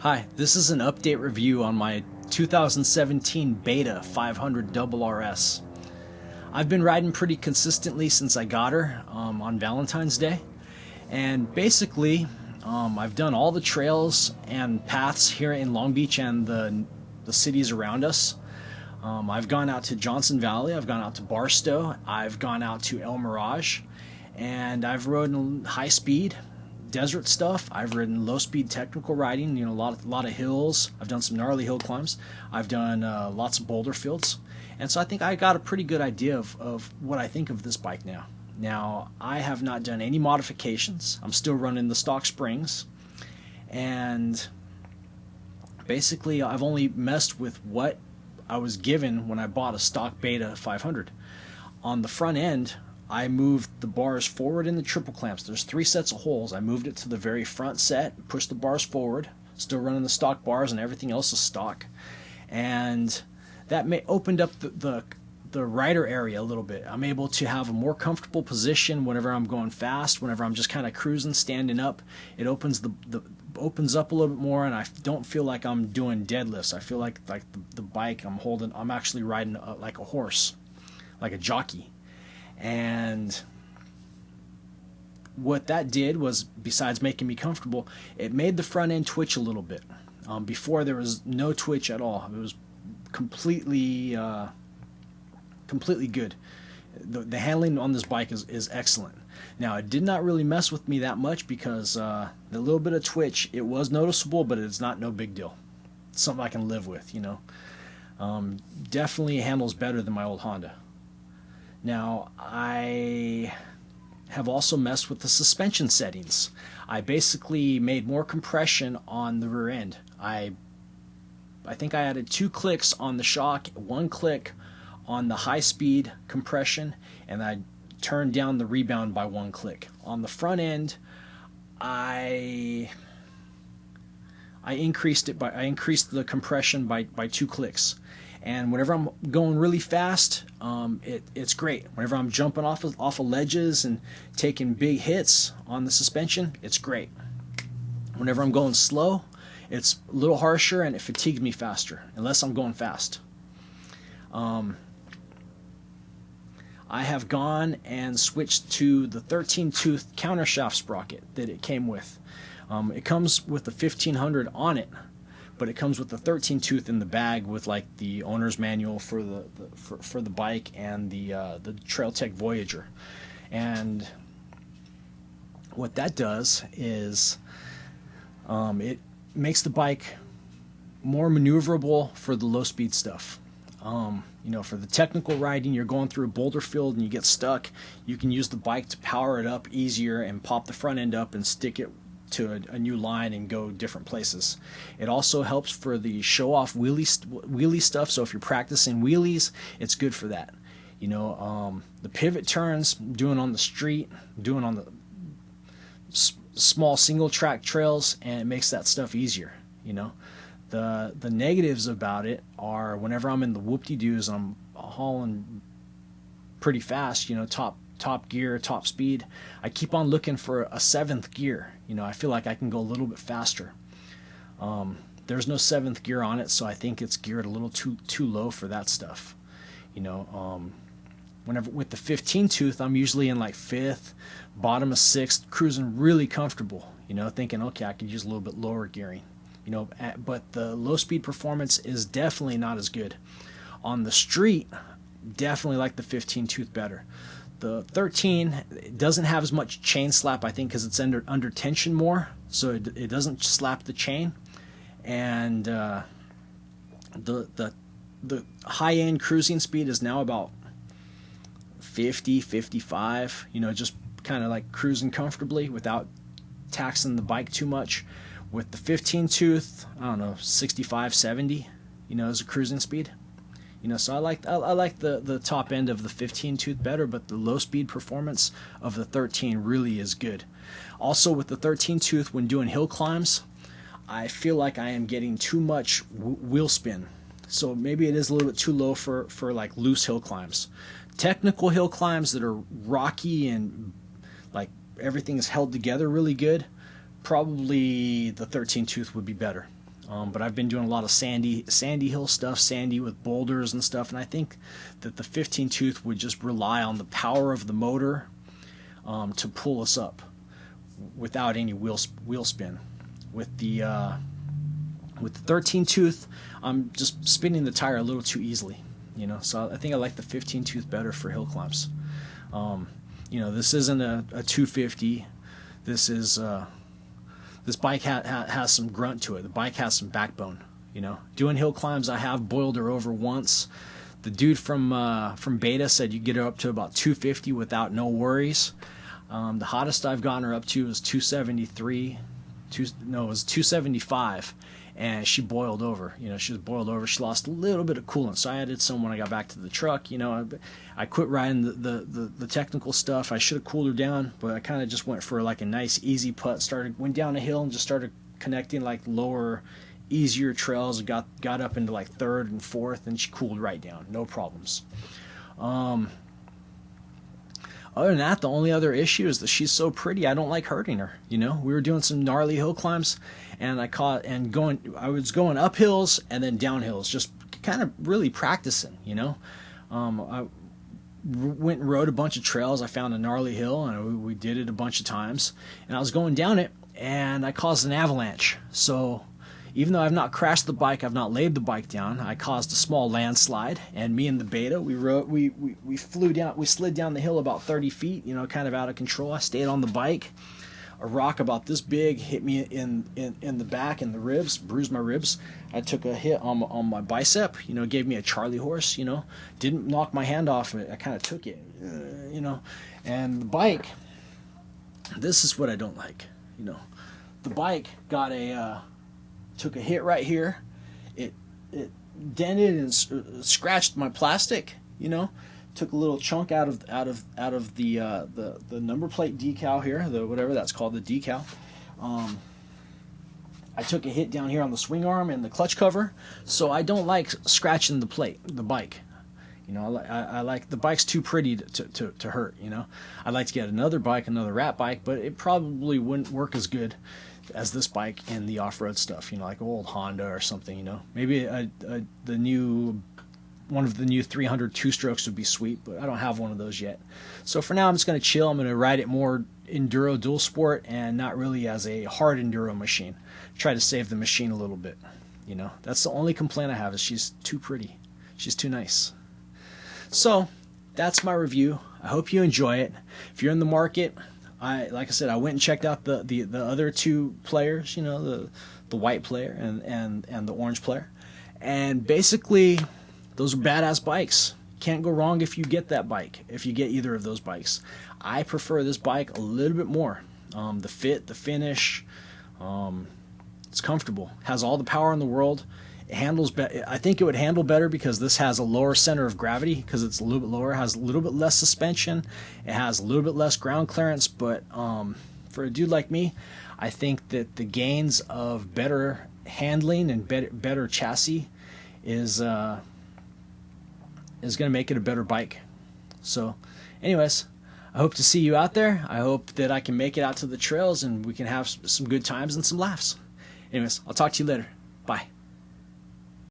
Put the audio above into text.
Hi, this is an update review on my 2017 Beta 500 RRS. I've been riding pretty consistently since I got her on Valentine's Day, and basically I've done all the trails and paths here in Long Beach and the cities around us. I've gone out to Johnson Valley, I've gone out to Barstow, I've gone out to El Mirage, and I've ridden high speed desert stuff. I've ridden low speed technical riding, a lot of hills. I've done some gnarly hill climbs. I've done lots of boulder fields. And so I think I got a pretty good idea of what I think of this bike now. Now, I have not done any modifications. I'm still running the stock springs. And basically, I've only messed with what I was given when I bought a stock Beta 500. On the front end, I moved the bars forward in the triple clamps. There's 3 sets of holes. I moved it to the very front set, pushed the bars forward, still running the stock bars, and everything else is stock. And that opened up the rider area a little bit. I'm able to have a more comfortable position whenever I'm going fast, whenever I'm just kind of cruising, standing up. It opens opens up a little bit more, and I don't feel like I'm doing deadlifts. I feel like the bike I'm actually riding like a horse, like a jockey. And what that did was, besides making me comfortable, it made the front end twitch a little bit. Before, there was no twitch at all. It was completely good. The handling on this bike is excellent. Now, it did not really mess with me that much because the little bit of twitch, it was noticeable, but it's not no big deal. It's something I can live with, Definitely handles better than my old Honda. Now, I have also messed with the suspension settings. I basically made more compression on the rear end. I think I added 2 clicks on the shock, 1 click on the high speed compression, and I turned down the rebound by 1 click. On the front end, I increased the compression by 2 clicks. And whenever I'm going really fast, it's great. Whenever I'm jumping off of ledges and taking big hits on the suspension, it's great. Whenever I'm going slow, it's a little harsher and it fatigues me faster, unless I'm going fast. I have gone and switched to the 13-tooth countershaft sprocket that it came with. It comes with the 1500 on it, but it comes with the 13-tooth in the bag with like the owner's manual for the bike and the Trailtech Voyager. And what that does is it makes the bike more maneuverable for the low speed stuff. For the technical riding, you're going through a boulder field and you get stuck, you can use the bike to power it up easier and pop the front end up and stick it to a new line and go different places. It also helps for the show-off wheelie stuff. So if you're practicing wheelies, it's good for that. The pivot turns, doing on the street, doing on the small single-track trails, and it makes that stuff easier. The negatives about it are whenever I'm in the whoop-de-doos and I'm hauling pretty fast, top gear, top speed, I keep on looking for a 7th gear. I feel like I can go a little bit faster. There's no 7th gear on it, so I think it's geared a little too low for that stuff. Whenever with the 15-tooth, I'm usually in like 5th, bottom of 6th, cruising really comfortable. Thinking, okay, I could use a little bit lower gearing. But the low speed performance is definitely not as good. On the street, definitely like the 15-tooth better. The 13 doesn't have as much chain slap, I think, because it's under tension more, so it doesn't slap the chain. And the high-end cruising speed is now about 50, 55, just kind of like cruising comfortably without taxing the bike too much. With the 15-tooth, I don't know, 65, 70, is a cruising speed. So I like the top end of the 15-tooth better, but the low speed performance of the 13 really is good. Also, with the 13-tooth, when doing hill climbs, I feel like I am getting too much wheel spin. So maybe it is a little bit too low for like loose hill climbs. Technical hill climbs that are rocky and like everything is held together really good, probably the 13 tooth would be better. But I've been doing a lot of sandy hill stuff, sandy with boulders and stuff, and I think that the 15 tooth would just rely on the power of the motor to pull us up without any wheel spin. With the 13 tooth, I'm just spinning the tire a little too easily, you know. So I think I like the 15 tooth better for hill climbs. You know, this isn't a 250. This is this bike has some grunt to it. The bike has some backbone. You know, doing hill climbs, I have boiled her over once. The dude from Beta said you get her up to about 250 without no worries. The hottest I've gotten her up to was 273. It was 275, and she boiled over. You know, she was boiled over. She lost a little bit of coolant, so I added some when I got back to the truck. You know, I quit riding the technical stuff. I should have cooled her down, but I kind of just went for like a nice easy putt. Went down a hill and just started connecting like lower, easier trails. Got up into like third and fourth, and she cooled right down, no problems. Other than that, the only other issue is that she's so pretty. I don't like hurting her. You know, we were doing some gnarly hill climbs, and I was going up hills and then down hills, just kind of really practicing. You know, I went and rode a bunch of trails. I found a gnarly hill, and we did it a bunch of times. And I was going down it, and I caused an avalanche. So even though I've not crashed the bike, I've not laid the bike down, I caused a small landslide, and me and the Beta, we flew down, we slid down the hill about 30 feet, you know, kind of out of control. I stayed on the bike. A rock about this big hit me in the back, in the ribs, bruised my ribs. I took a hit on my bicep, you know, gave me a Charlie horse, you know, didn't knock my hand off it. I kind of took it, you know, and the bike, this is what I don't like, you know, the bike got took a hit right here. It dented and scratched my plastic. You know, took a little chunk out of the number plate decal here, the whatever that's called, the decal. I took a hit down here on the swing arm and the clutch cover, so I don't like scratching the bike. You know, I like the bike's too pretty to hurt. You know, I'd like to get another rat bike, but it probably wouldn't work as good as this bike in the off-road stuff, you know, like old Honda or something, you know. Maybe one of the new 300 two-strokes would be sweet, but I don't have one of those yet. So for now, I'm just going to chill. I'm going to ride it more enduro dual sport and not really as a hard enduro machine. Try to save the machine a little bit, you know. That's the only complaint I have, is she's too pretty. She's too nice. So that's my review. I hope you enjoy it. If you're in the market, like I said, I went and checked out the other two players, you know, the white player and the orange player. And basically, those are badass bikes. Can't go wrong if you get that bike, if you get either of those bikes. I prefer this bike a little bit more. The fit, the finish, it's comfortable. Has all the power in the world. It handles better. I think it would handle better because this has a lower center of gravity, because it's a little bit lower. It has a little bit less suspension. It has a little bit less ground clearance. But for a dude like me, I think that the gains of better handling and better chassis is going to make it a better bike. So, anyways, I hope to see you out there. I hope that I can make it out to the trails and we can have some good times and some laughs. Anyways, I'll talk to you later. Bye.